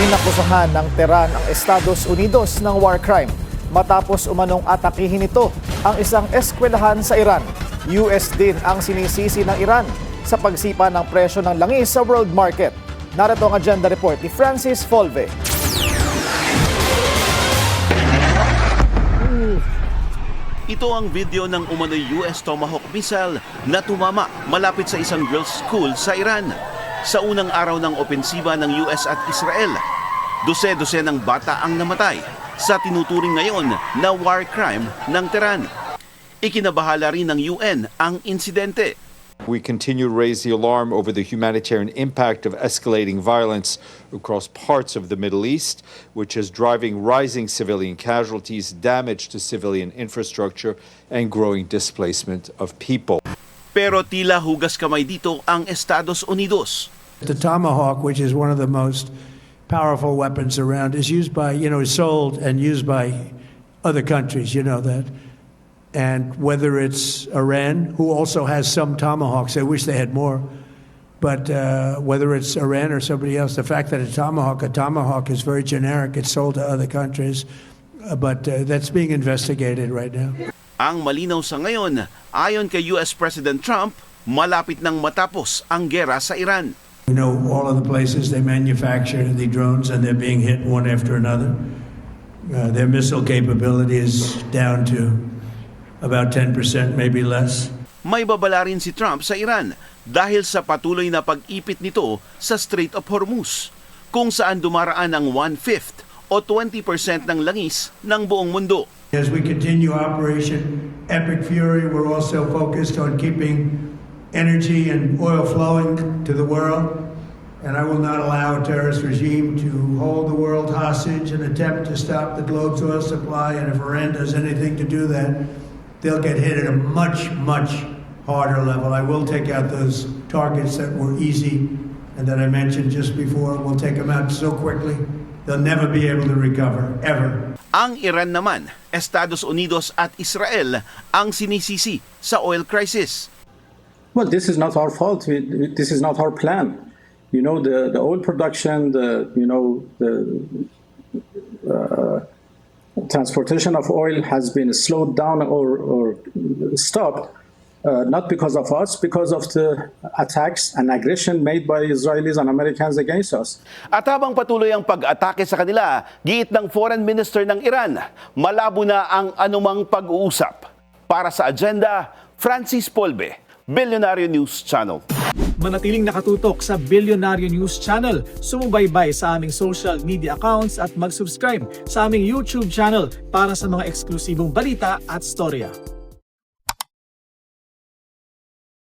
Inakusahan ng Tehran ang Estados Unidos ng war crime matapos umanong atakihin ito ang isang eskwelahan sa Iran. US din ang sinisisi ng Iran sa pagsipa ng presyo ng langis sa world market. Narito ang agenda report ni Francis Folve. Ito ang video ng umano'y US Tomahawk missile na tumama malapit sa isang girls' school sa Iran. Sa unang araw ng opensiba ng US at Israel, dose-dose ng bata ang namatay sa tinuturing ngayon na war crime ng Tehran. Ikinabahala rin ng UN ang insidente. We continue to raise the alarm over the humanitarian impact of escalating violence across parts of the Middle East, which is driving rising civilian casualties, damage to civilian infrastructure, and growing displacement of people. Pero tila hugas kamay dito ang Estados Unidos. The Tomahawk, which is one of the most powerful weapons around, is used by, sold and used by other countries, that. And whether it's Iran, who also has some Tomahawks, I wish they had more, but whether it's Iran or somebody else, the fact that a Tomahawk is very generic, it's sold to other countries, but that's being investigated right now. Ang malinaw sa ngayon, ayon kay US President Trump, malapit nang matapos ang gera sa Iran. We know all of the places they manufacture the drones and they're being hit one after another. Their missile capability is down to about 10%, maybe less. May babala rin si Trump sa Iran dahil sa patuloy na pag-ipit nito sa Strait of Hormuz, kung saan dumaraan ang 1/5 o 20% ng langis ng buong mundo. As we continue Operation Epic Fury, we're also focused on keeping energy and oil flowing to the world. And I will not allow a terrorist regime to hold the world hostage and attempt to stop the globe's oil supply. And if Iran does anything to do that, they'll get hit at a much, much harder level. I will take out those targets that were easy and that I mentioned just before. We'll take them out so quickly, they'll never be able to recover, ever. Ang Iran naman, Estados Unidos at Israel ang sinisisi sa oil crisis. Well, this is not our fault. This is not our plan. The oil production, the transportation of oil has been slowed down or stopped, not because of us, because of the attacks and aggression made by Israelis and Americans against us. At habang patuloy ang pag-atake sa kanila, giit ng Foreign Minister ng Iran, malabo na ang anumang pag-uusap. Para sa agenda, Francis Folve, Billionaire News Channel. Manatiling nakatutok sa Billionaire News Channel, sumubaybay sa aming social media accounts at mag-subscribe sa aming YouTube channel para sa mga eksklusibong balita at storya.